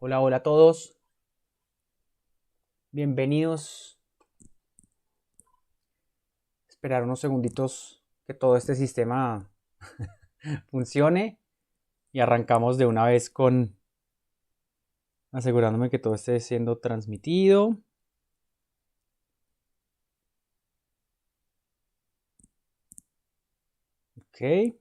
Hola, hola a todos. Bienvenidos. Esperar unos segunditos que todo este sistema funcione y arrancamos de una vez con asegurándome que todo esté siendo transmitido. Ok.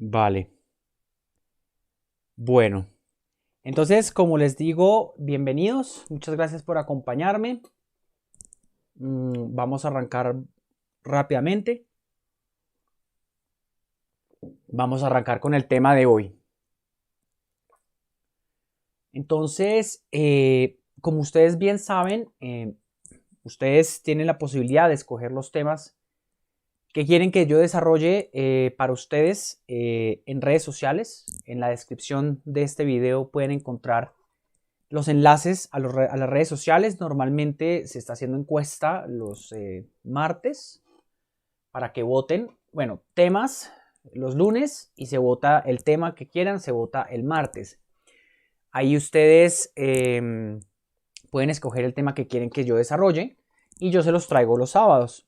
Vale. Bueno, entonces, como les digo, bienvenidos. Muchas gracias por acompañarme. Vamos a arrancar rápidamente. Vamos a arrancar con el tema de hoy. Entonces, como ustedes bien saben, ustedes tienen la posibilidad de escoger los temas que quieren que yo desarrolle para ustedes en redes sociales. En la descripción de este video pueden encontrar los enlaces a las redes sociales. Normalmente se está haciendo encuesta los martes para que voten, bueno, temas los lunes y se vota el tema que quieran, se vota el martes. Ahí ustedes pueden escoger el tema que quieren que yo desarrolle y yo se los traigo los sábados.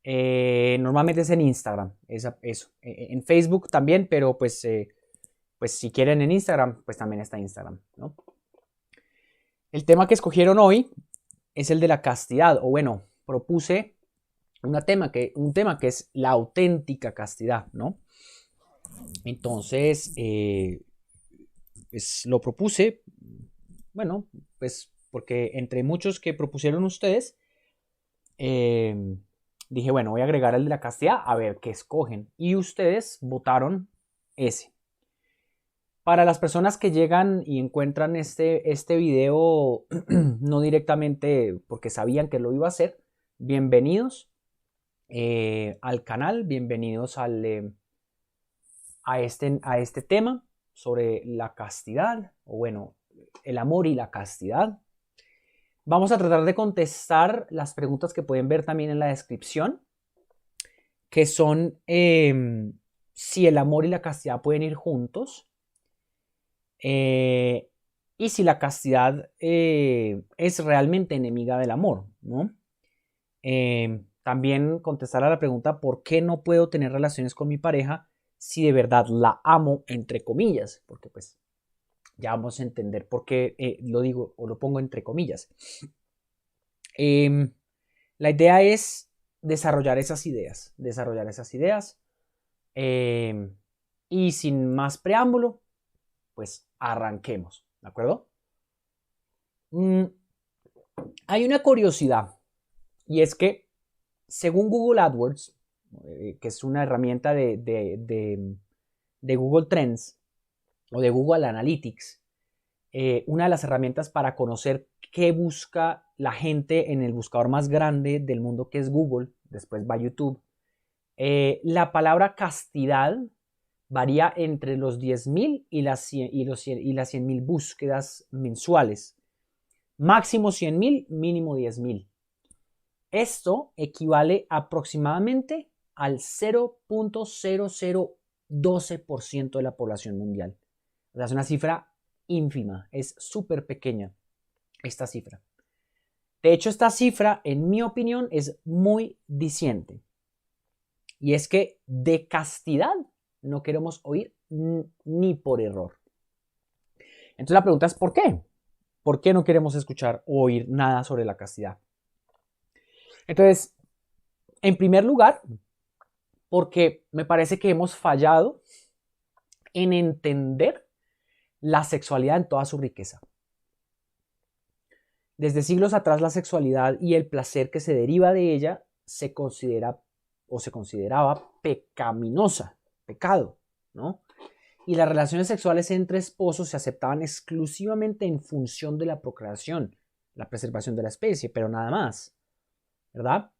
Normalmente es en Instagram, eso. En Facebook también, pero pues si quieren en Instagram, pues también está Instagram, ¿no? El tema que escogieron hoy es el de la castidad, o bueno, propuse un tema que es la auténtica castidad, ¿no? Entonces, pues lo propuse, bueno, pues porque entre muchos que propusieron ustedes, dije, bueno, voy a agregar el de la castidad a ver qué escogen. Y ustedes votaron ese. Para las personas que llegan y encuentran este video no directamente porque sabían que lo iba a hacer, bienvenidos al canal, bienvenidos a este tema sobre la castidad, o bueno, el amor y la castidad. Vamos a tratar de contestar las preguntas que pueden ver también en la descripción, que son si el amor y la castidad pueden ir juntos, y si la castidad es realmente enemiga del amor, ¿no? También contestar a la pregunta ¿por qué no puedo tener relaciones con mi pareja si de verdad la amo, entre comillas? Porque pues ya vamos a entender por qué lo digo o lo pongo entre comillas. La idea es desarrollar esas ideas, y sin más preámbulo, pues arranquemos, ¿de acuerdo? Hay una curiosidad, y es que según Google AdWords, que es una herramienta de Google Trends o de Google Analytics, una de las herramientas para conocer qué busca la gente en el buscador más grande del mundo, que es Google, después va YouTube, la palabra castidad varía entre los 10.000 y las 100.000 búsquedas mensuales. Máximo 100.000, mínimo 10.000. Esto equivale aproximadamente al 0.0012% de la población mundial. O sea, es una cifra ínfima, es súper pequeña esta cifra. De hecho, esta cifra, en mi opinión, es muy diciente. Y es que de castidad no queremos oír ni por error. Entonces la pregunta es ¿por qué? ¿Por qué no queremos escuchar o oír nada sobre la castidad? Entonces, en primer lugar, porque me parece que hemos fallado en entender la sexualidad en toda su riqueza. Desde siglos atrás la sexualidad y el placer que se deriva de ella se considera o se consideraba pecaminosa, pecado, ¿no? Y las relaciones sexuales entre esposos se aceptaban exclusivamente en función de la procreación, la preservación de la especie, pero nada más, ¿verdad?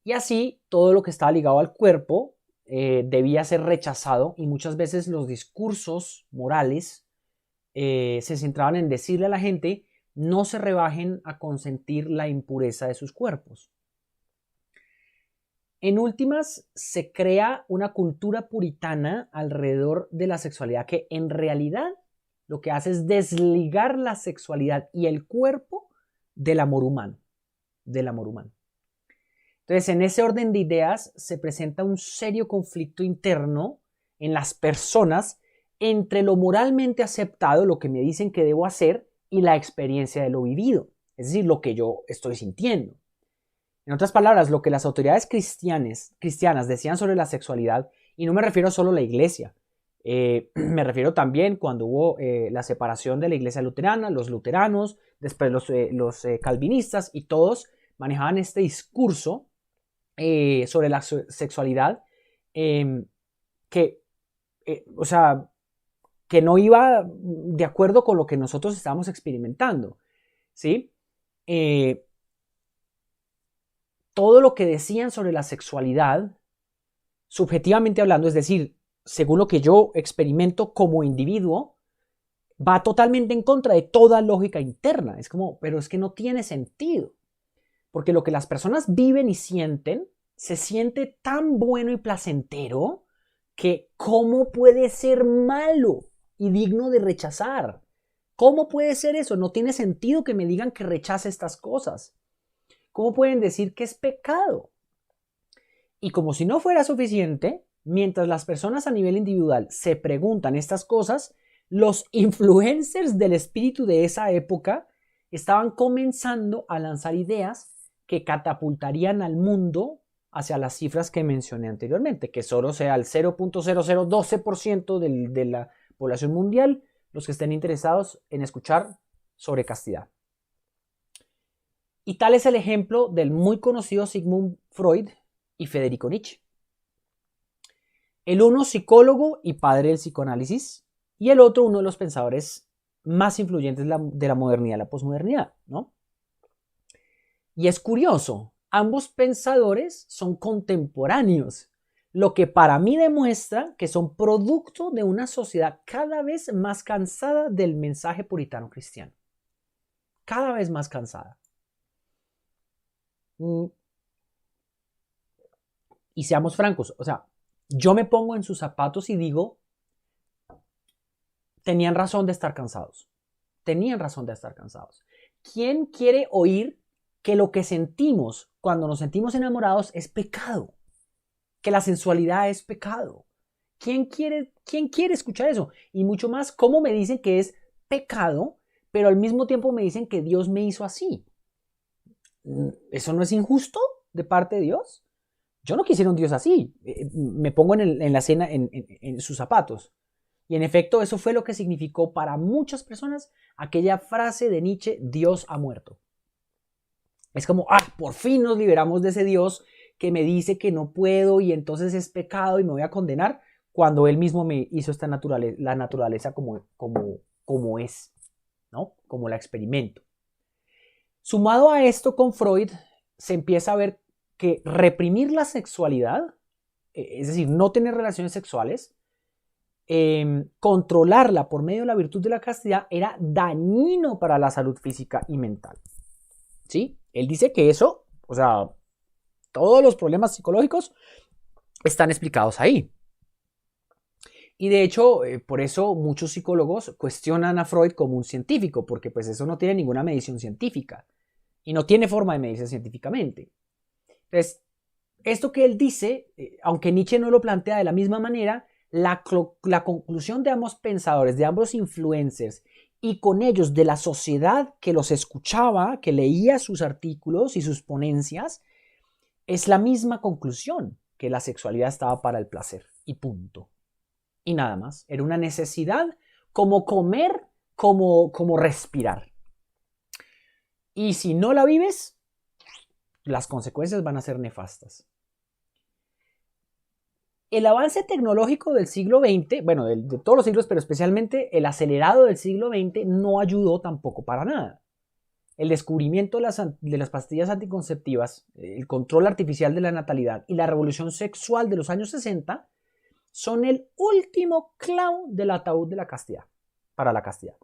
Y así todo lo que estaba ligado al cuerpo debía ser rechazado, y muchas veces los discursos morales se centraban en decirle a la gente no se rebajen a consentir la impureza de sus cuerpos. En últimas, se crea una cultura puritana alrededor de la sexualidad que en realidad lo que hace es desligar la sexualidad y el cuerpo del amor humano. Entonces, en ese orden de ideas se presenta un serio conflicto interno en las personas entre lo moralmente aceptado, lo que me dicen que debo hacer, y la experiencia de lo vivido, es decir, lo que yo estoy sintiendo. En otras palabras, lo que las autoridades cristianas decían sobre la sexualidad, y no me refiero solo a la iglesia, me refiero también cuando hubo la separación de la iglesia luterana, los luteranos, después los calvinistas, y todos manejaban este discurso sobre la sexualidad o sea, que no iba de acuerdo con lo que nosotros estábamos experimentando, ¿sí? Todo lo que decían sobre la sexualidad, subjetivamente hablando, es decir, según lo que yo experimento como individuo, va totalmente en contra de toda lógica interna. Es como, pero es que no tiene sentido. Porque lo que las personas viven y sienten, se siente tan bueno y placentero que ¿cómo puede ser malo y digno de rechazar? ¿Cómo puede ser eso? No tiene sentido que me digan que rechace estas cosas. ¿Cómo pueden decir que es pecado? Y como si no fuera suficiente, mientras las personas a nivel individual se preguntan estas cosas, los influencers del espíritu de esa época estaban comenzando a lanzar ideas que catapultarían al mundo hacia las cifras que mencioné anteriormente, que solo sea el 0.0012% de la población mundial los que estén interesados en escuchar sobre castidad. Y tal es el ejemplo del muy conocido Sigmund Freud y Federico Nietzsche. El uno psicólogo y padre del psicoanálisis, y el otro uno de los pensadores más influyentes de la modernidad, la posmodernidad, ¿no? Y es curioso, ambos pensadores son contemporáneos, lo que para mí demuestra que son producto de una sociedad cada vez más cansada del mensaje puritano cristiano. Cada vez más cansada. Y seamos francos, o sea, yo me pongo en sus zapatos y digo, tenían razón de estar cansados. Tenían razón de estar cansados. ¿Quién quiere oír que lo que sentimos cuando nos sentimos enamorados es pecado? Que la sensualidad es pecado. ¿Quién quiere escuchar eso? Y mucho más, ¿cómo me dicen que es pecado, pero al mismo tiempo me dicen que Dios me hizo así? ¿Eso no es injusto de parte de Dios? Yo no quisiera un Dios así. Me pongo en la escena, en sus zapatos. Y en efecto, eso fue lo que significó para muchas personas aquella frase de Nietzsche, Dios ha muerto. Es como, por fin nos liberamos de ese Dios que me dice que no puedo y entonces es pecado y me voy a condenar, cuando él mismo me hizo la naturaleza como es, ¿no? Como la experimento. Sumado a esto con Freud, se empieza a ver que reprimir la sexualidad, es decir, no tener relaciones sexuales, controlarla por medio de la virtud de la castidad era dañino para la salud física y mental. ¿Sí? Él dice que eso, o sea, todos los problemas psicológicos están explicados ahí. Y de hecho, por eso muchos psicólogos cuestionan a Freud como un científico, porque pues eso no tiene ninguna medición científica y no tiene forma de medirse científicamente. Entonces, esto que él dice, aunque Nietzsche no lo plantea de la misma manera, la conclusión de ambos pensadores, de ambos influencers y con ellos de la sociedad que los escuchaba, que leía sus artículos y sus ponencias, es la misma conclusión, que la sexualidad estaba para el placer y punto. Y nada más, era una necesidad como comer, como respirar. Y si no la vives, las consecuencias van a ser nefastas. El avance tecnológico del siglo XX, bueno, de todos los siglos, pero especialmente el acelerado del siglo XX, no ayudó tampoco para nada. El descubrimiento de las pastillas anticonceptivas, el control artificial de la natalidad y la revolución sexual de los años 60 son el último clavo del ataúd de la castidad, para la castidad.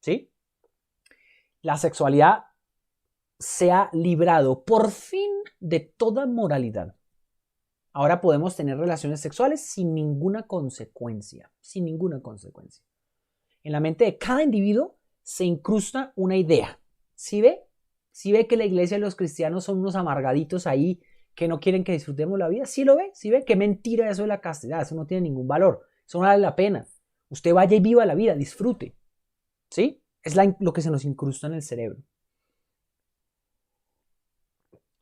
¿Sí? la sexualidad se ha librado por fin de toda moralidad. Ahora podemos tener relaciones sexuales sin ninguna consecuencia, sin ninguna consecuencia. En la mente de cada individuo se incrusta una idea. ¿Sí ve? ¿Sí ve que la iglesia y los cristianos son unos amargaditos ahí que no quieren que disfrutemos la vida? ¿Sí lo ve? ¿Sí ve? Qué mentira eso de la castidad. Eso no tiene ningún valor. Eso no vale la pena. Usted vaya y viva la vida, disfrute. ¿Sí? Es lo que se nos incrusta en el cerebro.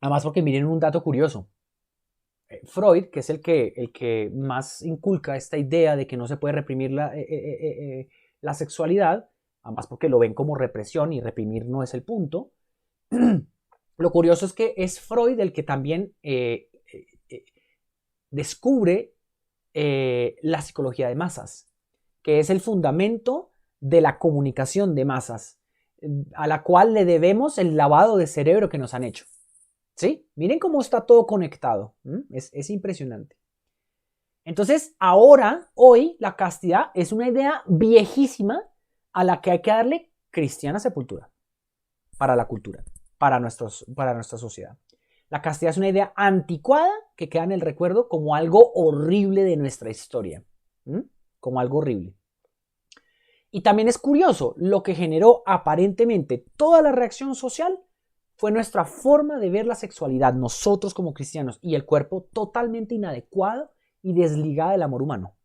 Además, porque miren un dato curioso. Freud, que es el que más inculca esta idea de que no se puede reprimir la sexualidad, además porque lo ven como represión y reprimir no es el punto. Lo curioso es que es Freud el que también descubre la psicología de masas, que es el fundamento de la comunicación de masas, a la cual le debemos el lavado de cerebro que nos han hecho. ¿Sí? Miren cómo está todo conectado. Es impresionante. Entonces, hoy, la castidad es una idea viejísima a la que hay que darle cristiana sepultura para la cultura, para nuestra sociedad. La castidad es una idea anticuada que queda en el recuerdo como algo horrible de nuestra historia. Como algo horrible. Y también es curioso, lo que generó aparentemente toda la reacción social fue nuestra forma de ver la sexualidad, nosotros como cristianos, y el cuerpo totalmente inadecuado y desligado del amor humano.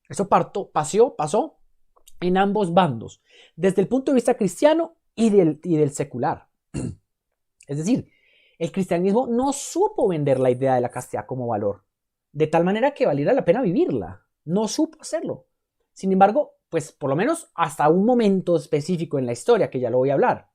Eso pasó en ambos bandos, desde el punto de vista cristiano y del secular. Es decir, el cristianismo no supo vender la idea de la castidad como valor, de tal manera que valiera la pena vivirla. No supo hacerlo. Sin embargo, pues por lo menos hasta un momento específico en la historia, que ya lo voy a hablar.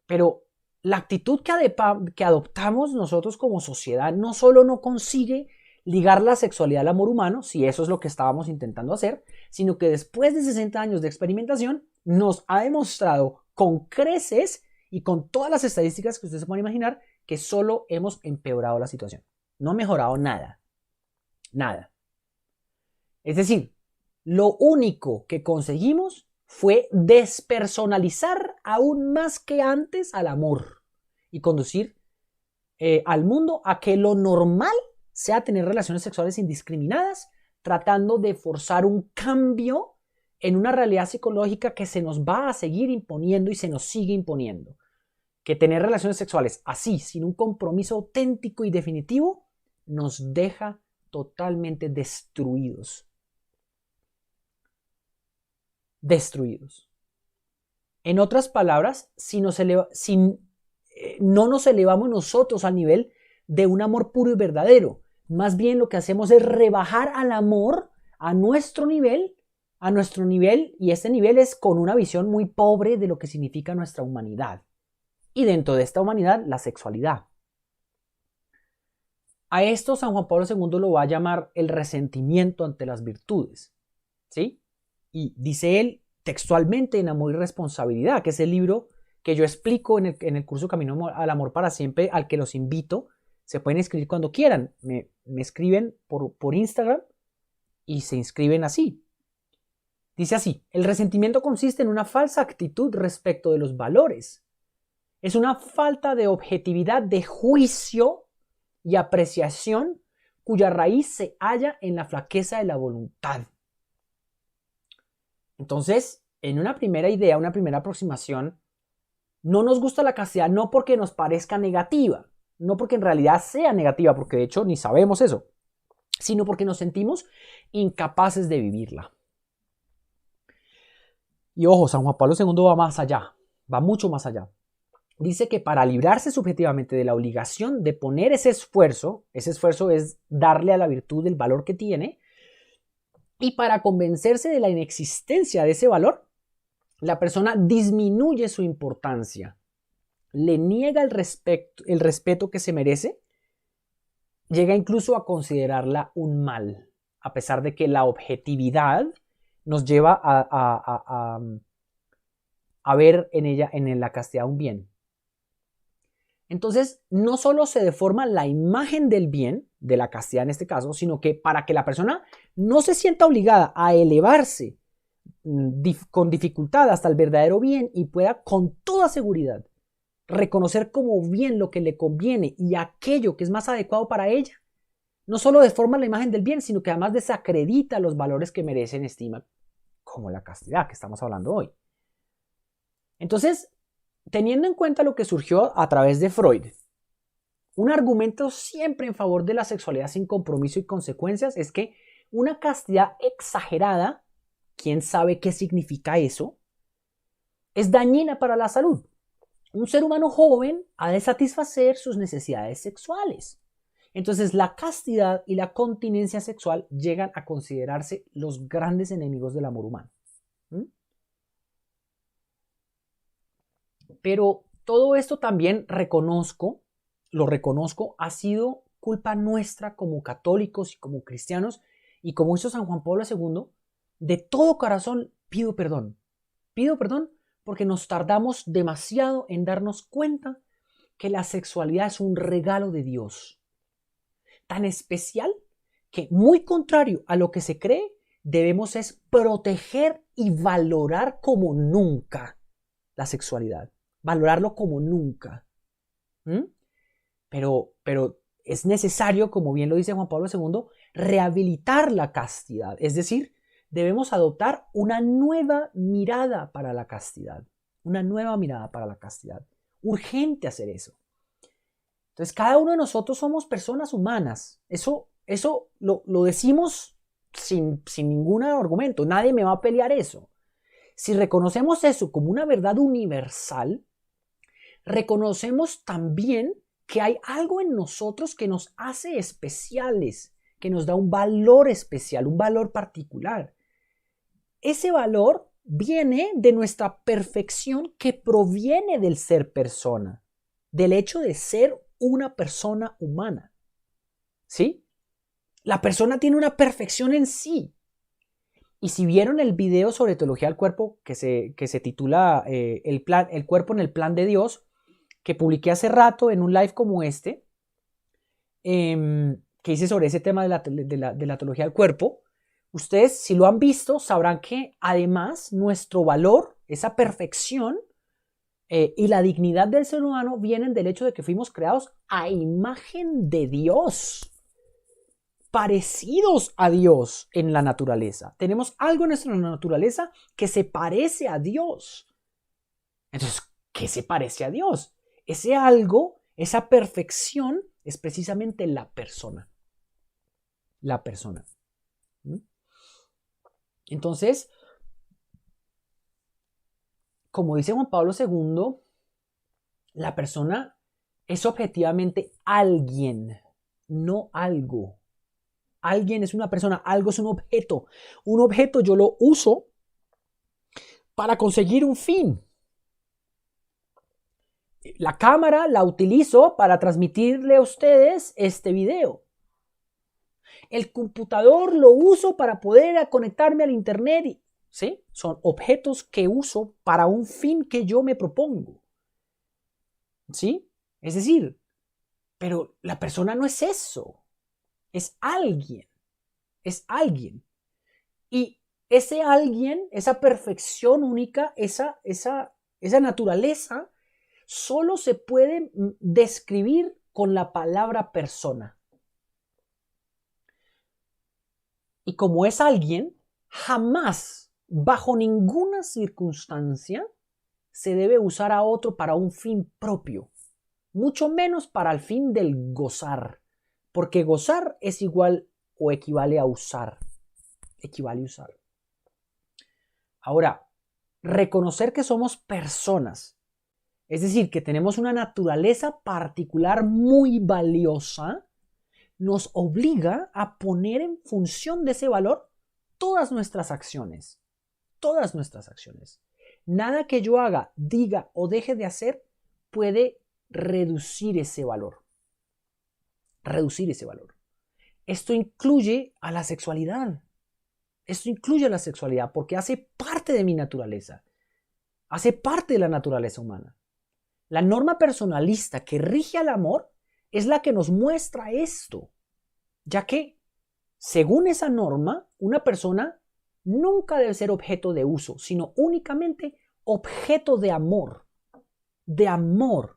Pero la actitud que adoptamos nosotros como sociedad no solo no consigue ligar la sexualidad al amor humano, si eso es lo que estábamos intentando hacer, sino que después de 60 años de experimentación nos ha demostrado con creces y con todas las estadísticas que ustedes se pueden imaginar que solo hemos empeorado la situación. No ha mejorado nada. Nada. Es decir, lo único que conseguimos fue despersonalizar aún más que antes al amor y conducir al mundo a que lo normal sea tener relaciones sexuales indiscriminadas, tratando de forzar un cambio en una realidad psicológica que se nos va a seguir imponiendo y se nos sigue imponiendo. Que tener relaciones sexuales así, sin un compromiso auténtico y definitivo, nos deja totalmente destruidos. Destruidos. En otras palabras, si no nos elevamos nosotros al nivel de un amor puro y verdadero, más bien lo que hacemos es rebajar al amor a nuestro nivel, y este nivel es con una visión muy pobre de lo que significa nuestra humanidad. Y dentro de esta humanidad, la sexualidad. A esto San Juan Pablo II lo va a llamar el resentimiento ante las virtudes. ¿Sí? Y dice él textualmente en Amor y Responsabilidad, que es el libro que yo explico en el curso Camino al Amor para Siempre, al que los invito. Se pueden inscribir cuando quieran. Me escriben por Instagram y se inscriben así. Dice así: el resentimiento consiste en una falsa actitud respecto de los valores. Es una falta de objetividad, de juicio y apreciación cuya raíz se halla en la flaqueza de la voluntad. Entonces, en una primera idea, una primera aproximación, no nos gusta la castidad no porque nos parezca negativa, no porque en realidad sea negativa, porque de hecho ni sabemos eso, sino porque nos sentimos incapaces de vivirla. Y ojo, San Juan Pablo II va más allá, va mucho más allá. Dice que para librarse subjetivamente de la obligación de poner ese esfuerzo es darle a la virtud el valor que tiene, y para convencerse de la inexistencia de ese valor, la persona disminuye su importancia, le niega el respeto que se merece, llega incluso a considerarla un mal, a pesar de que la objetividad nos lleva a ver en la castidad un bien. Entonces, no solo se deforma la imagen del bien, de la castidad en este caso, sino que para que la persona no se sienta obligada a elevarse con dificultad hasta el verdadero bien y pueda con toda seguridad reconocer como bien lo que le conviene y aquello que es más adecuado para ella, no solo deforma la imagen del bien, sino que además desacredita los valores que merecen estima, como la castidad que estamos hablando hoy. Entonces, teniendo en cuenta lo que surgió a través de Freud, un argumento siempre en favor de la sexualidad sin compromiso y consecuencias es que una castidad exagerada, ¿quién sabe qué significa eso?, es dañina para la salud. Un ser humano joven ha de satisfacer sus necesidades sexuales. Entonces, la castidad y la continencia sexual llegan a considerarse los grandes enemigos del amor humano. Pero todo esto también lo reconozco, ha sido culpa nuestra como católicos y como cristianos, y como hizo San Juan Pablo II, de todo corazón pido perdón. Pido perdón porque nos tardamos demasiado en darnos cuenta que la sexualidad es un regalo de Dios, tan especial que, muy contrario a lo que se cree, debemos es proteger y valorar como nunca la sexualidad, valorarlo como nunca. Pero es necesario, como bien lo dice Juan Pablo II, rehabilitar la castidad, es decir, debemos adoptar una nueva mirada para la castidad, urgente hacer eso. Entonces, cada uno de nosotros somos personas humanas, eso lo decimos sin ningún argumento, nadie me va a pelear eso. Si reconocemos eso como una verdad universal, reconocemos también que hay algo en nosotros que nos hace especiales, que nos da un valor especial, un valor particular. Ese valor viene de nuestra perfección que proviene del ser persona, del hecho de ser una persona humana. ¿Sí? La persona tiene una perfección en sí. Y si vieron el video sobre teología del cuerpo que se titula El cuerpo en el plan de Dios, que publiqué hace rato en un live como este, que hice sobre ese tema de la teología del cuerpo, ustedes, si lo han visto, sabrán que además nuestro valor, esa perfección y la dignidad del ser humano vienen del hecho de que fuimos creados a imagen de Dios, parecidos a Dios en la naturaleza. Tenemos algo en nuestra naturaleza que se parece a Dios. Entonces, ¿qué se parece a Dios? Ese algo, esa perfección, es precisamente la persona. La persona. Entonces, como dice Juan Pablo II, la persona es objetivamente alguien, no algo. Alguien es una persona, algo es un objeto. Un objeto yo lo uso para conseguir un fin. La cámara la utilizo para transmitirle a ustedes este video. El computador lo uso para poder conectarme al internet. ¿Sí? Son objetos que uso para un fin que yo me propongo. ¿Sí? Es decir, pero la persona no es eso. Es alguien. Es alguien. Y ese alguien, esa perfección única, esa naturaleza, solo se puede describir con la palabra persona. Y como es alguien, jamás, bajo ninguna circunstancia, se debe usar a otro para un fin propio, mucho menos para el fin del gozar, porque gozar es igual o equivale a usar. Equivale a usar. Ahora, reconocer que somos personas, es decir, que tenemos una naturaleza particular muy valiosa, nos obliga a poner en función de ese valor todas nuestras acciones. Todas nuestras acciones. Nada que yo haga, diga o deje de hacer puede reducir ese valor. Reducir ese valor. Esto incluye a la sexualidad. Esto incluye a la sexualidad porque hace parte de mi naturaleza. Hace parte de la naturaleza humana. La norma personalista que rige al amor es la que nos muestra esto, ya que, según esa norma, una persona nunca debe ser objeto de uso, sino únicamente objeto de amor. De amor.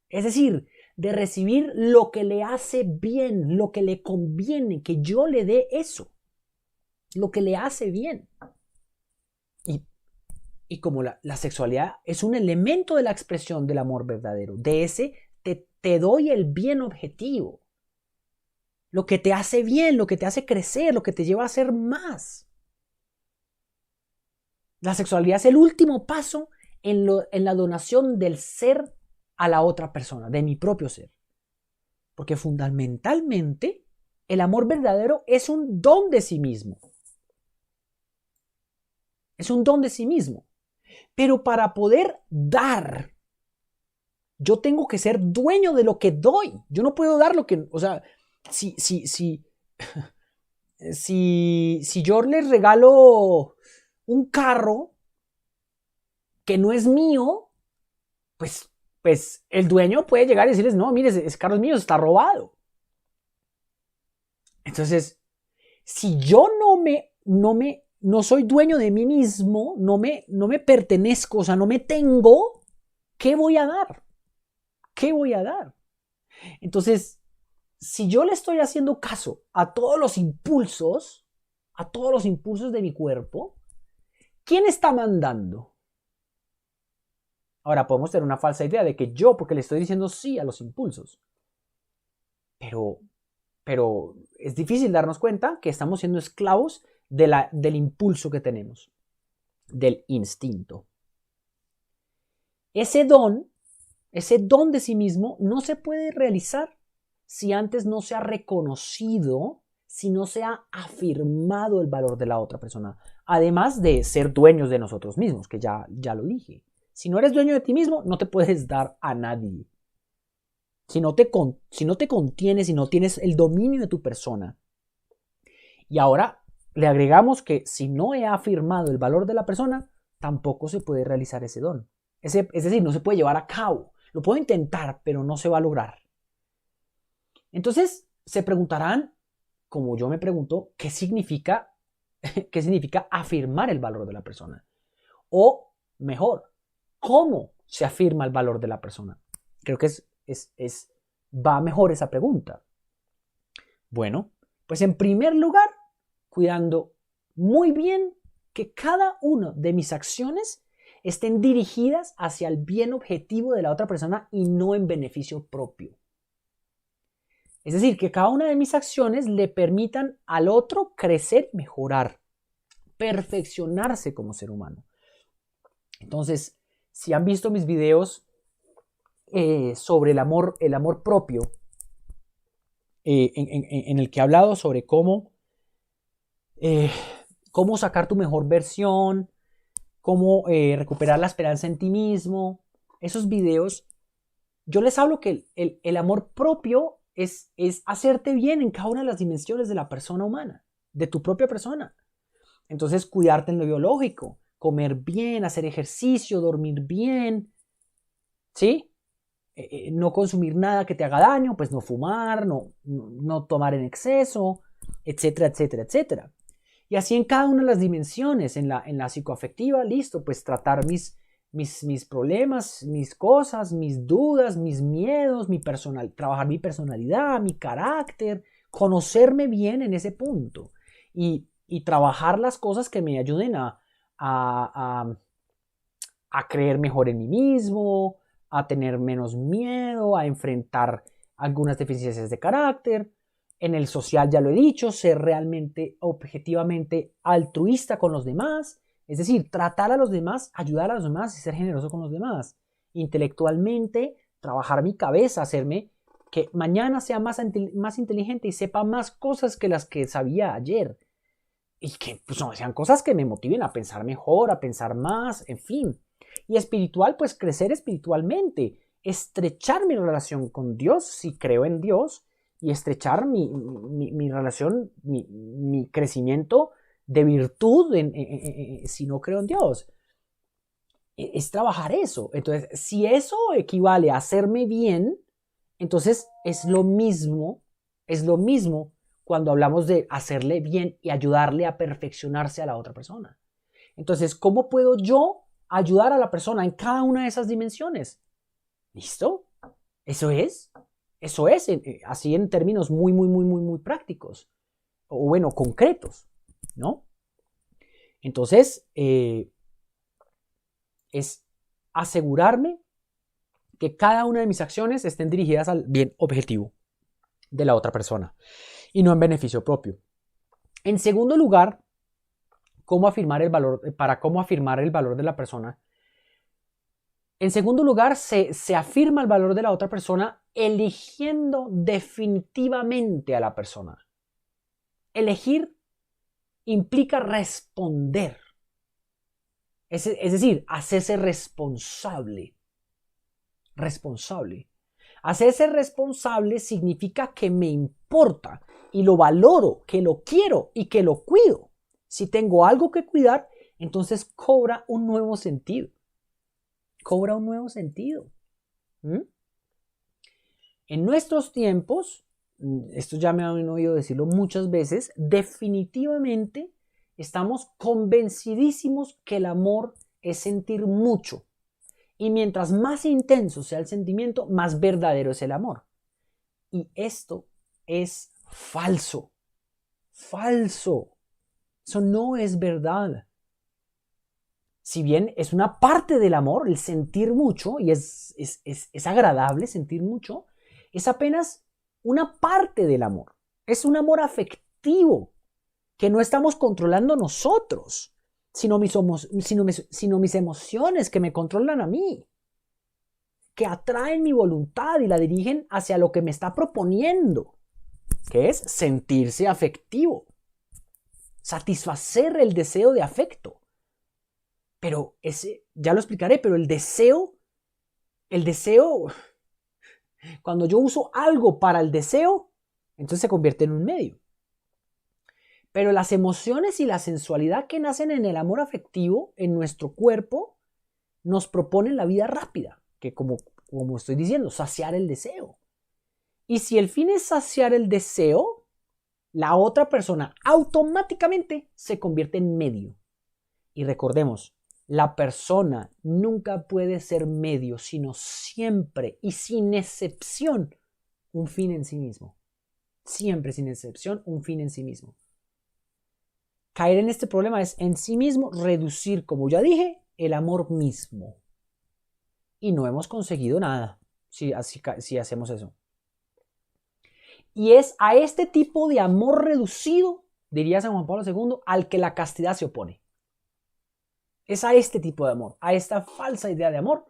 Es decir, de recibir lo que le hace bien, lo que le conviene, que yo le dé eso, lo que le hace bien. Y como la sexualidad es un elemento de la expresión del amor verdadero, de ese te doy el bien objetivo, lo que te hace bien, lo que te hace crecer, lo que te lleva a ser más. La sexualidad es el último paso en la donación del ser a la otra persona, de mi propio ser. Porque fundamentalmente el amor verdadero es un don de sí mismo. Es un don de sí mismo. Pero para poder dar, yo tengo que ser dueño de lo que doy. Yo no puedo dar lo que, o sea, si yo les regalo un carro que no es mío, pues el dueño puede llegar y decirles, no, mire, ese carro es mío, está robado. Entonces, si yo no soy dueño de mí mismo, no me pertenezco, o sea, no me tengo, ¿qué voy a dar? ¿Qué voy a dar? Entonces, si yo le estoy haciendo caso a todos los impulsos de mi cuerpo, ¿quién está mandando? Ahora, podemos tener una falsa idea de que yo, porque le estoy diciendo sí a los impulsos. Pero es difícil darnos cuenta que estamos siendo esclavos del impulso que tenemos, del instinto. Ese don de sí mismo no se puede realizar si antes no se ha reconocido, si no se ha afirmado el valor de la otra persona. Además de ser dueños de nosotros mismos, que ya lo dije. Si no eres dueño de ti mismo, no te puedes dar a nadie. Si no te contienes, si no tienes el dominio de tu persona. Y ahora le agregamos que si no he afirmado el valor de la persona, tampoco se puede realizar ese don. Es decir, no se puede llevar a cabo. Lo puedo intentar, pero no se va a lograr. Entonces, se preguntarán, como yo me pregunto, ¿qué significa afirmar el valor de la persona? O, mejor, ¿cómo se afirma el valor de la persona? Creo que va mejor esa pregunta. Bueno, pues en primer lugar, cuidando muy bien que cada una de mis acciones estén dirigidas hacia el bien objetivo de la otra persona y no en beneficio propio. Es decir, que cada una de mis acciones le permitan al otro crecer y mejorar, perfeccionarse como ser humano. Entonces, si han visto mis videos sobre el amor propio, en el que he hablado sobre cómo sacar tu mejor versión, cómo recuperar la esperanza en ti mismo, esos videos, yo les hablo que el amor propio es hacerte bien en cada una de las dimensiones de la persona humana, de tu propia persona. Entonces, cuidarte en lo biológico, comer bien, hacer ejercicio, dormir bien, ¿sí? No consumir nada que te haga daño, pues no fumar, no tomar en exceso, etcétera, etcétera, etcétera. Y así en cada una de las dimensiones, en la psicoafectiva, listo, pues tratar mis problemas, mis cosas, mis dudas, mis miedos, trabajar mi personalidad, mi carácter, conocerme bien en ese punto y trabajar las cosas que me ayuden a creer mejor en mí mismo, a tener menos miedo, a enfrentar algunas deficiencias de carácter. En el social ya lo he dicho, ser realmente, objetivamente altruista con los demás, es decir, tratar a los demás, ayudar a los demás y ser generoso con los demás. Intelectualmente, trabajar mi cabeza, hacerme que mañana sea más inteligente y sepa más cosas que las que sabía ayer. Y que pues, no sean cosas que me motiven a pensar mejor, a pensar más, en fin. Y espiritual, pues crecer espiritualmente, estrechar mi relación con Dios, si creo en Dios, y estrechar mi relación, mi crecimiento de virtud si no creo en Dios. Es trabajar eso. Entonces, si eso equivale a hacerme bien, entonces es lo mismo cuando hablamos de hacerle bien y ayudarle a perfeccionarse a la otra persona. Entonces, ¿cómo puedo yo ayudar a la persona en cada una de esas dimensiones? ¿Listo? Eso es, así en términos muy prácticos, o bueno, concretos, ¿no? Entonces, es asegurarme que cada una de mis acciones estén dirigidas al bien objetivo de la otra persona y no en beneficio propio. En segundo lugar, ¿cómo afirmar el valor de la persona? En segundo lugar, se afirma el valor de la otra persona eligiendo definitivamente a la persona. Elegir implica responder. Es decir, hacerse responsable. Hacerse responsable significa que me importa y lo valoro, que lo quiero y que lo cuido. Si tengo algo que cuidar, entonces cobra un nuevo sentido. ¿Mm? En nuestros tiempos, esto ya me han oído decirlo muchas veces, definitivamente estamos convencidísimos que el amor es sentir mucho. Y mientras más intenso sea el sentimiento, más verdadero es el amor. Y esto es falso. Eso no es verdad. Si bien es una parte del amor, el sentir mucho, y es agradable sentir mucho, es apenas una parte del amor. Es un amor afectivo que no estamos controlando nosotros, sino mis emociones que me controlan a mí, que atraen mi voluntad y la dirigen hacia lo que me está proponiendo, que es sentirse afectivo, satisfacer el deseo de afecto. Pero ya lo explicaré, pero el deseo, cuando yo uso algo para el deseo, entonces se convierte en un medio. Pero las emociones y la sensualidad que nacen en el amor afectivo, en nuestro cuerpo, nos proponen la vida rápida, que como estoy diciendo, saciar el deseo. Y si el fin es saciar el deseo, la otra persona automáticamente se convierte en medio. Y recordemos, la persona nunca puede ser medio, sino siempre y sin excepción un fin en sí mismo. Siempre sin excepción un fin en sí mismo. Caer en este problema es en sí mismo reducir, como ya dije, el amor mismo. Y no hemos conseguido nada si hacemos eso. Y es a este tipo de amor reducido, diría San Juan Pablo II, al que la castidad se opone. Es a este tipo de amor, a esta falsa idea de amor,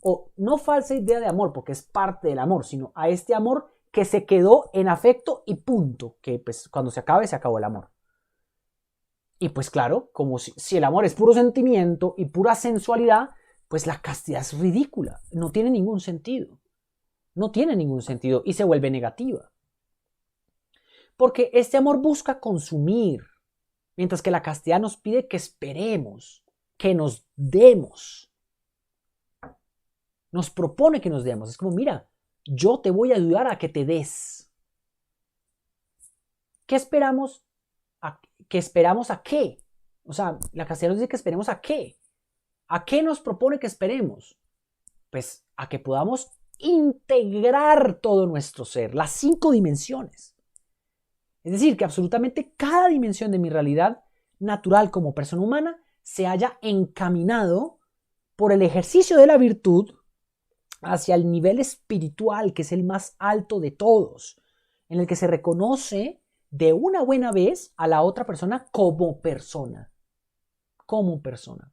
o no falsa idea de amor porque es parte del amor, sino a este amor que se quedó en afecto y punto, que pues cuando se acabe, se acabó el amor. Y pues claro, como si el amor es puro sentimiento y pura sensualidad, pues la castidad es ridícula, no tiene ningún sentido. No tiene ningún sentido y se vuelve negativa. Porque este amor busca consumir, mientras que la castidad nos pide que esperemos, que nos demos. Nos propone que nos demos. Es como, mira, yo te voy a ayudar a que te des. ¿Qué esperamos? ¿Que esperamos a qué? O sea, la castidad nos dice que esperemos a qué. ¿A qué nos propone que esperemos? Pues a que podamos integrar todo nuestro ser, las 5 dimensiones. Es decir, que absolutamente cada dimensión de mi realidad natural como persona humana se haya encaminado por el ejercicio de la virtud hacia el nivel espiritual, que es el más alto de todos, en el que se reconoce de una buena vez a la otra persona como persona. Como persona.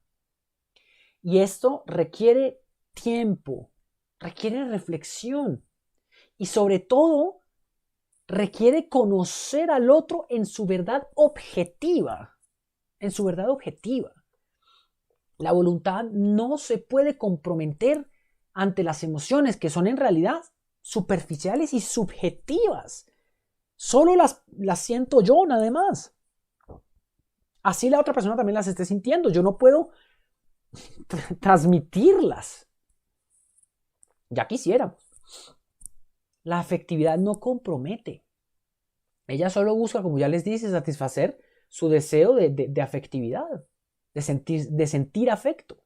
Y esto requiere tiempo, requiere reflexión y sobre todo requiere conocer al otro en su verdad objetiva. En su verdad objetiva. La voluntad no se puede comprometer ante las emociones que son en realidad superficiales y subjetivas. Solo las siento yo, nada más. Así la otra persona también las esté sintiendo. Yo no puedo transmitirlas. Ya quisiéramos. La afectividad no compromete. Ella solo busca, como ya les dije, satisfacer su deseo de afectividad, de sentir afecto.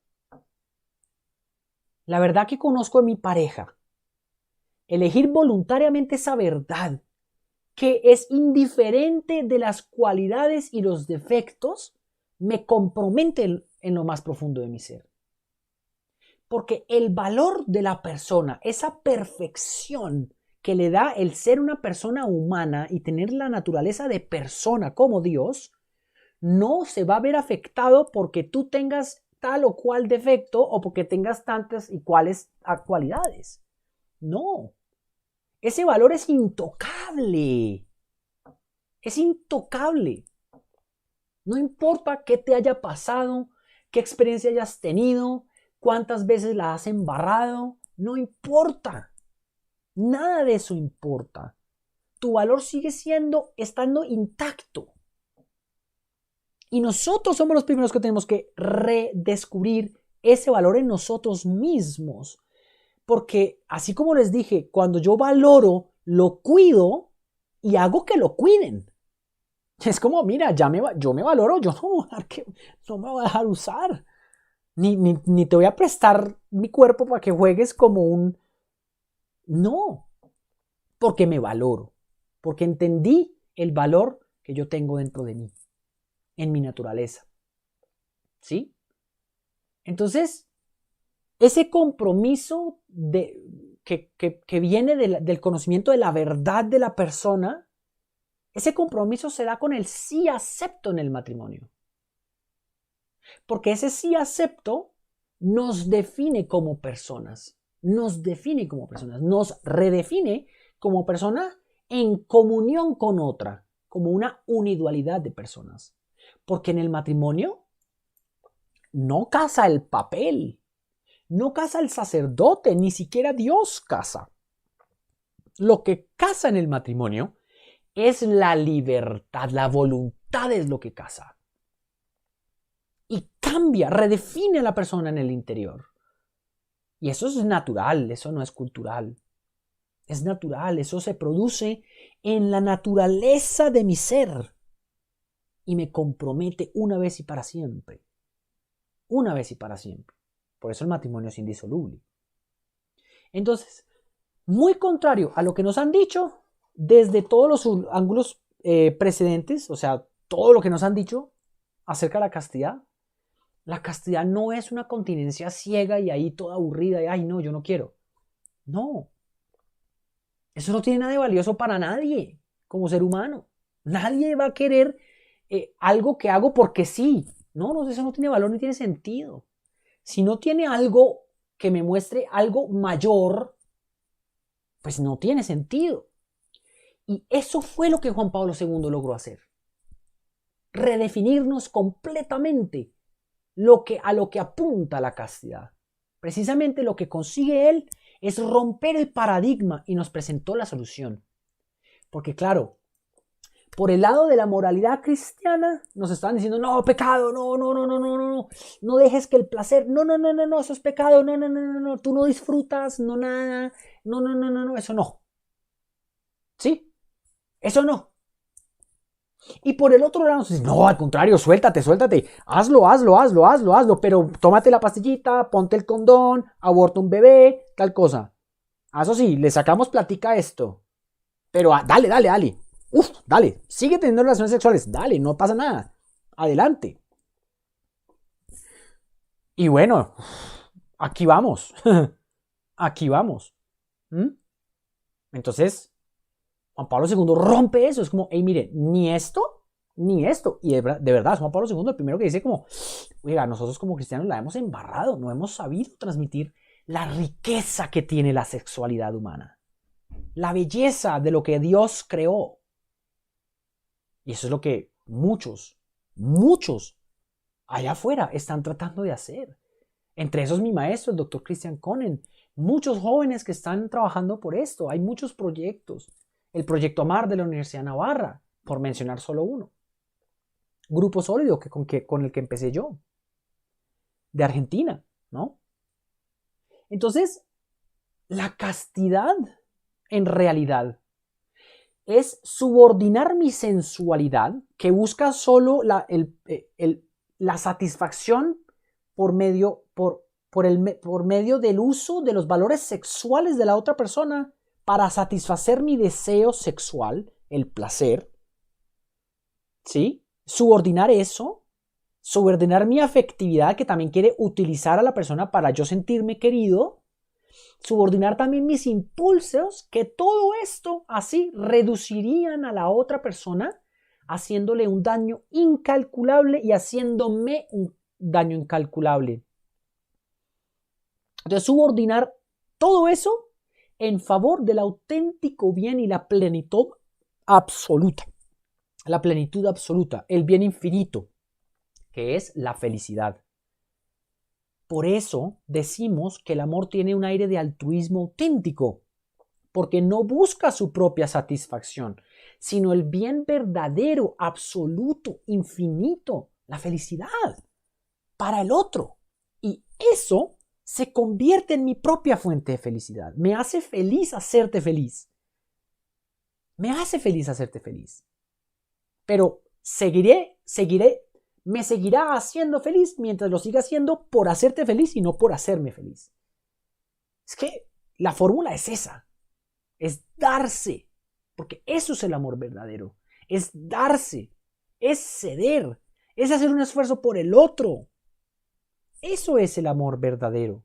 La verdad que conozco a mi pareja. Elegir voluntariamente esa verdad que es indiferente de las cualidades y los defectos me compromete en lo más profundo de mi ser. Porque el valor de la persona, esa perfección que le da el ser una persona humana y tener la naturaleza de persona como Dios, no se va a ver afectado porque tú tengas tal o cual defecto o porque tengas tantas y cuales cualidades. No, ese valor es intocable. Es intocable. No importa qué te haya pasado, qué experiencia hayas tenido, cuántas veces la has embarrado, no importa. Nada de eso importa. Tu valor sigue estando intacto. Y nosotros somos los primeros que tenemos que redescubrir ese valor en nosotros mismos. Porque así como les dije, cuando yo valoro, lo cuido y hago que lo cuiden. Es como, mira, yo me valoro, yo no me voy a dejar usar. Ni te voy a prestar mi cuerpo para que juegues como un... No, porque me valoro. Porque entendí el valor que yo tengo dentro de mí, en mi naturaleza. ¿Sí? Entonces, ese compromiso que viene del conocimiento de la verdad de la persona, ese compromiso se da con el sí acepto en el matrimonio. Porque ese sí acepto nos define como personas, nos redefine como personas en comunión con otra, como una unidualidad de personas. Porque en el matrimonio no casa el papel, no casa el sacerdote, ni siquiera Dios casa. Lo que casa en el matrimonio es la libertad, la voluntad es lo que casa. Y cambia, redefine a la persona en el interior. Y eso es natural, eso no es cultural. Es natural, eso se produce en la naturaleza de mi ser. Y me compromete una vez y para siempre. Una vez y para siempre. Por eso el matrimonio es indisoluble. Entonces, muy contrario a lo que nos han dicho desde todos los ángulos precedentes, o sea, todo lo que nos han dicho acerca de la castidad no es una continencia ciega y ahí toda aburrida y ay no, yo no quiero. No, eso no tiene nada de valioso para nadie como ser humano. Nadie va a querer algo que hago porque sí. No, eso no tiene valor ni tiene sentido. Si no tiene algo que me muestre algo mayor, pues no tiene sentido. Y eso fue lo que Juan Pablo II logró hacer. Redefinirnos completamente a lo que apunta la castidad. Precisamente lo que consigue él es romper el paradigma y nos presentó la solución. Porque claro, por el lado de la moralidad cristiana nos estaban diciendo, no, pecado, no dejes que el placer, no, eso es pecado, no, tú no disfrutas, no nada, no, eso no. ¿Sí? Eso no. Y por el otro lado, no, al contrario, suéltate, hazlo, pero tómate la pastillita, ponte el condón, aborta un bebé, tal cosa. Eso sí, le sacamos platica a esto. Pero dale. Dale, sigue teniendo relaciones sexuales, dale, no pasa nada. Adelante. Y bueno, aquí vamos. Aquí vamos. ¿Mm? Entonces, Juan Pablo II rompe eso. Es como, hey, mire, ni esto. Y de verdad, Juan Pablo II el primero que dice como, oiga, nosotros como cristianos la hemos embarrado, no hemos sabido transmitir la riqueza que tiene la sexualidad humana. La belleza de lo que Dios creó. Y eso es lo que muchos allá afuera están tratando de hacer. Entre esos mi maestro, el doctor Christian Conen. Muchos jóvenes que están trabajando por esto. Hay muchos proyectos. El proyecto AMAR de la Universidad de Navarra, por mencionar solo uno. Grupo Sólido, con el que empecé yo. De Argentina, ¿no? Entonces, la castidad, en realidad, es subordinar mi sensualidad, que busca solo la satisfacción por medio, por medio del uso de los valores sexuales de la otra persona para satisfacer mi deseo sexual, el placer. ¿Sí? Subordinar eso, subordinar mi afectividad, que también quiere utilizar a la persona para yo sentirme querido, subordinar también mis impulsos, que todo esto así reducirían a la otra persona, haciéndole un daño incalculable y haciéndome un daño incalculable. Entonces, subordinar todo eso en favor del auténtico bien y la plenitud absoluta. La plenitud absoluta, el bien infinito, que es la felicidad. Por eso decimos que el amor tiene un aire de altruismo auténtico, porque no busca su propia satisfacción, sino el bien verdadero, absoluto, infinito, la felicidad para el otro. Y eso se convierte en mi propia fuente de felicidad. Me hace feliz hacerte feliz. Me hace feliz hacerte feliz. Pero me seguirá haciendo feliz mientras lo siga haciendo por hacerte feliz y no por hacerme feliz. Es que la fórmula es esa. Es darse. Porque eso es el amor verdadero. Es darse. Es ceder. Es hacer un esfuerzo por el otro. Eso es el amor verdadero.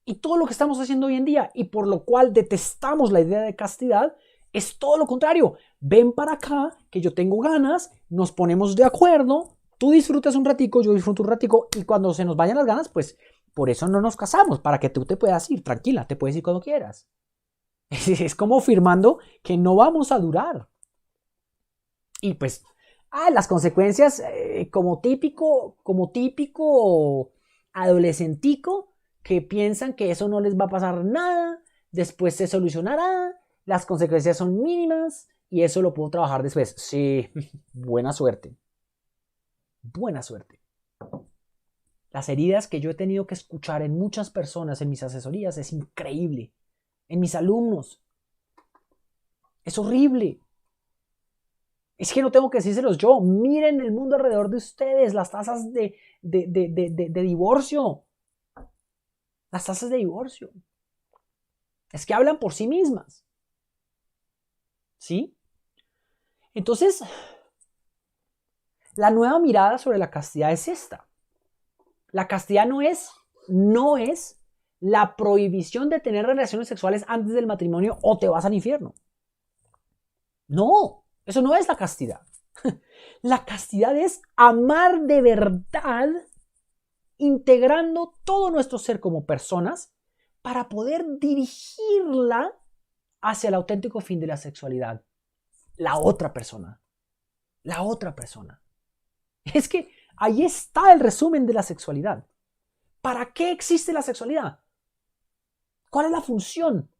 Y todo lo que estamos haciendo hoy en día y por lo cual detestamos la idea de castidad es todo lo contrario. Ven para acá, que yo tengo ganas, nos ponemos de acuerdo, tú disfrutas un ratico, yo disfruto un ratico y cuando se nos vayan las ganas, pues por eso no nos casamos, para que tú te puedas ir, tranquila, te puedes ir cuando quieras. Es como firmando que no vamos a durar. Y pues, las consecuencias como típico adolescentico que piensan que eso no les va a pasar nada, después se solucionará, las consecuencias son mínimas y eso lo puedo trabajar después. Sí, buena suerte. Buena suerte. Las heridas que yo he tenido que escuchar en muchas personas en mis asesorías es increíble. En mis alumnos. Es horrible. Es que no tengo que decírselos yo. Miren el mundo alrededor de ustedes, las tasas de divorcio. Las tasas de divorcio. Es que hablan por sí mismas. ¿Sí? Entonces, la nueva mirada sobre la castidad es esta. La castidad no es la prohibición de tener relaciones sexuales antes del matrimonio o te vas al infierno. No, eso no es la castidad. La castidad es amar de verdad, integrando todo nuestro ser como personas para poder dirigirla hacia el auténtico fin de la sexualidad. La otra persona. La otra persona. Es que ahí está el resumen de la sexualidad. ¿Para qué existe la sexualidad? ¿Cuál es la función?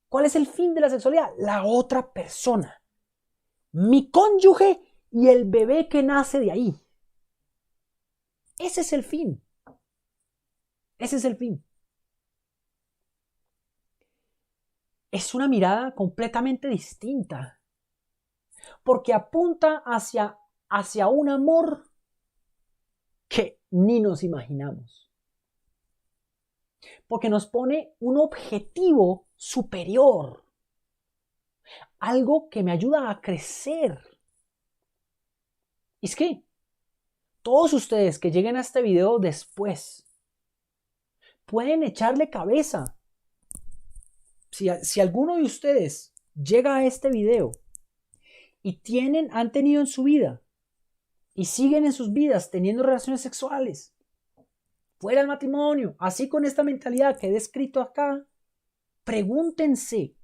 ¿Cuál es el fin de la sexualidad? La otra persona. Mi cónyuge y el bebé que nace de ahí. Ese es el fin. Ese es el fin. Es una mirada completamente distinta. Porque apunta hacia un amor que ni nos imaginamos. Porque nos pone un objetivo superior. Algo que me ayuda a crecer. Y es que todos ustedes que lleguen a este video después pueden echarle cabeza. Si alguno de ustedes llega a este video y han tenido en su vida y siguen en sus vidas teniendo relaciones sexuales fuera del matrimonio, así con esta mentalidad que he descrito acá, pregúntense,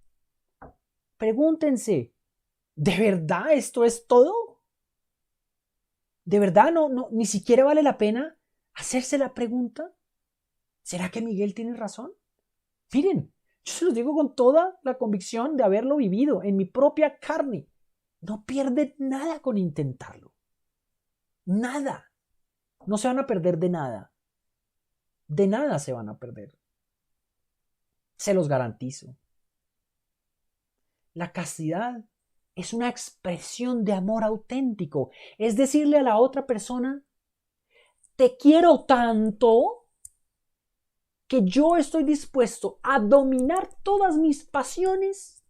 ¿de verdad esto es todo? ¿De verdad ni siquiera vale la pena hacerse la pregunta? ¿Será que Miguel tiene razón? Miren, yo se los digo con toda la convicción de haberlo vivido en mi propia carne. No pierden nada con intentarlo. Nada. No se van a perder de nada. De nada se van a perder. Se los garantizo. La castidad es una expresión de amor auténtico. Es decirle a la otra persona, te quiero tanto que yo estoy dispuesto a dominar todas mis pasiones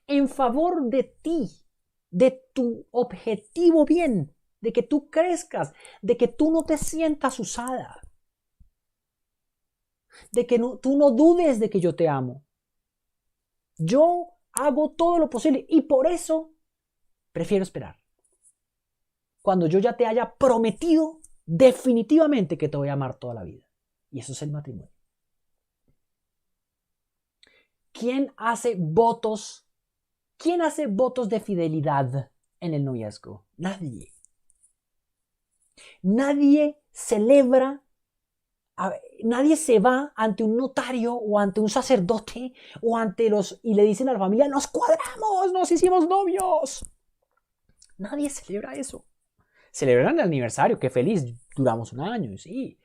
en favor de ti, de tu objetivo bien, de que tú crezcas, de que tú no te sientas usada, de que tú no dudes de que yo te amo. Yo hago todo lo posible y por eso prefiero esperar. Cuando yo ya te haya prometido definitivamente que te voy a amar toda la vida. Y eso es el matrimonio. ¿Quién hace votos de fidelidad en el noviazgo? Nadie. Nadie celebra, nadie se va ante un notario o ante un sacerdote o ante y le dicen a la familia, nos cuadramos, nos hicimos novios. Nadie celebra eso. Celebran el aniversario, qué feliz, duramos un año, sí.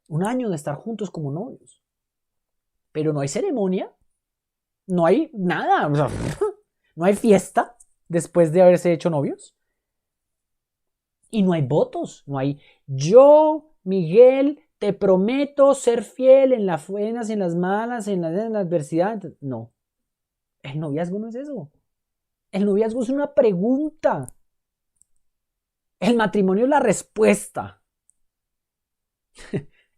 Un año de estar juntos como novios. Pero no hay ceremonia, no hay nada, o sea, no hay fiesta después de haberse hecho novios. Y no hay votos, no hay yo, Miguel, te prometo ser fiel en las buenas, en las malas, en la adversidad. No, el noviazgo no es eso. El noviazgo es una pregunta. El matrimonio es la respuesta.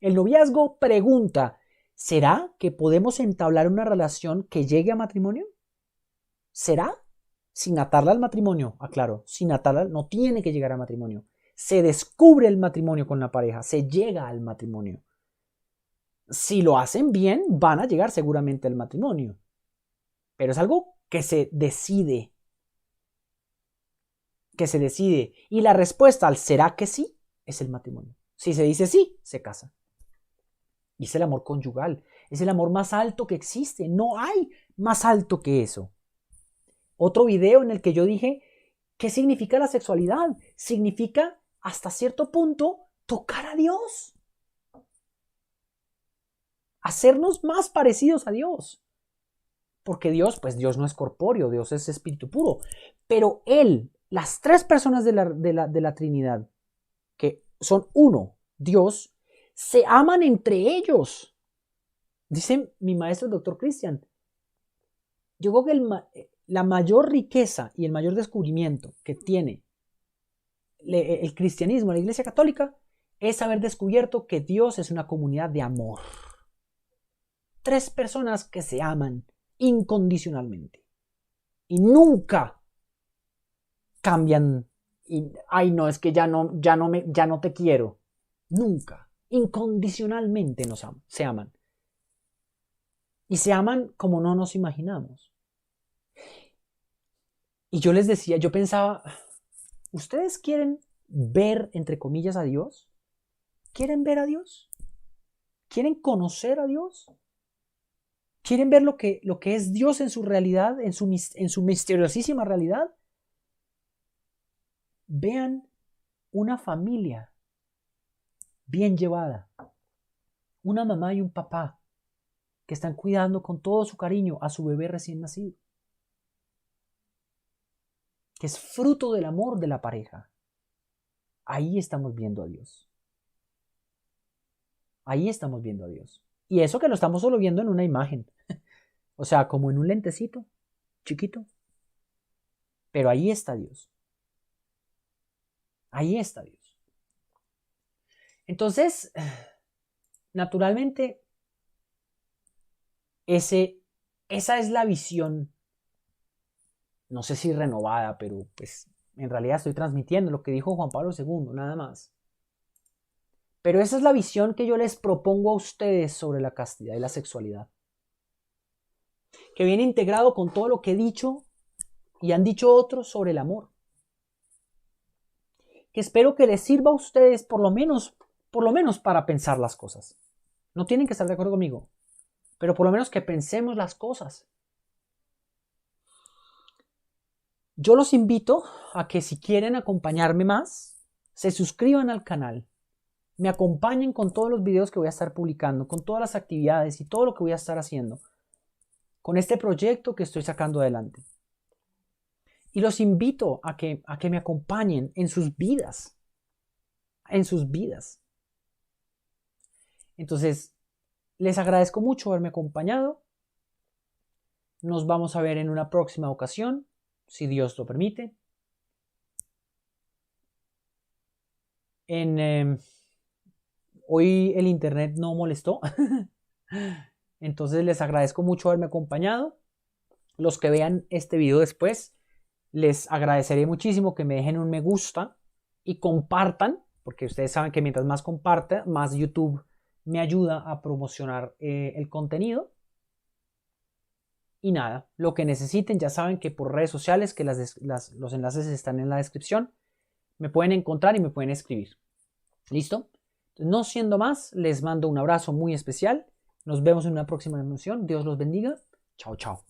El noviazgo pregunta, ¿será que podemos entablar una relación que llegue a matrimonio? ¿Será? Sin atarla al matrimonio, aclaro, sin atarla, no tiene que llegar al matrimonio. Se descubre el matrimonio con la pareja, se llega al matrimonio. Si lo hacen bien, van a llegar seguramente al matrimonio. Pero es algo que se decide. Y la respuesta al ¿será que sí? Es el matrimonio. Si se dice sí, se casa. Y es el amor conyugal. Es el amor más alto que existe. No hay más alto que eso. Otro video en el que yo dije, ¿qué significa la sexualidad? Significa, hasta cierto punto, tocar a Dios. Hacernos más parecidos a Dios. Porque Dios, pues Dios no es corpóreo, Dios es espíritu puro. Pero Él, las tres personas de la Trinidad, que son uno, Dios, se aman entre ellos. Dice mi maestro, el doctor Cristian, yo creo que la mayor riqueza y el mayor descubrimiento que tiene el cristianismo, la Iglesia Católica, es haber descubierto que Dios es una comunidad de amor. Tres personas que se aman incondicionalmente y nunca cambian y, ay no, es que ya no te quiero. Nunca, incondicionalmente se aman. Y se aman como no nos imaginamos. Y yo les decía, yo pensaba, ¿ustedes quieren ver, entre comillas, a Dios? ¿Quieren ver a Dios? ¿Quieren conocer a Dios? ¿Quieren ver lo que es Dios en su realidad, en su misteriosísima realidad? Vean una familia bien llevada, una mamá y un papá que están cuidando con todo su cariño a su bebé recién nacido, que es fruto del amor de la pareja. Ahí estamos viendo a Dios. Ahí estamos viendo a Dios. Y eso que lo estamos solo viendo en una imagen. O sea, como en un lentecito, chiquito. Pero ahí está Dios. Ahí está Dios. Entonces, naturalmente, esa es la visión, no sé si renovada, pero pues en realidad estoy transmitiendo lo que dijo Juan Pablo II, nada más. Pero esa es la visión que yo les propongo a ustedes sobre la castidad y la sexualidad. Que viene integrado con todo lo que he dicho y han dicho otros sobre el amor. Que espero que les sirva a ustedes por lo menos para pensar las cosas. No tienen que estar de acuerdo conmigo, pero por lo menos que pensemos las cosas. Yo los invito a que si quieren acompañarme más, se suscriban al canal. me acompañen con todos los videos que voy a estar publicando, con todas las actividades y todo lo que voy a estar haciendo, con este proyecto que estoy sacando adelante. Y los invito a que me acompañen en sus vidas. En sus vidas. Entonces, les agradezco mucho haberme acompañado. Nos vamos a ver en una próxima ocasión, si Dios lo permite. Hoy el internet no molestó. Entonces les agradezco mucho haberme acompañado. Los que vean este video después, les agradeceré muchísimo que me dejen un me gusta y compartan, porque ustedes saben que mientras más comparta, más YouTube me ayuda a promocionar el contenido. Y nada, lo que necesiten, ya saben que por redes sociales, que los enlaces están en la descripción, me pueden encontrar y me pueden escribir. ¿Listo? No siendo más, les mando un abrazo muy especial. Nos vemos en una próxima emisión. Dios los bendiga. Chao, chao.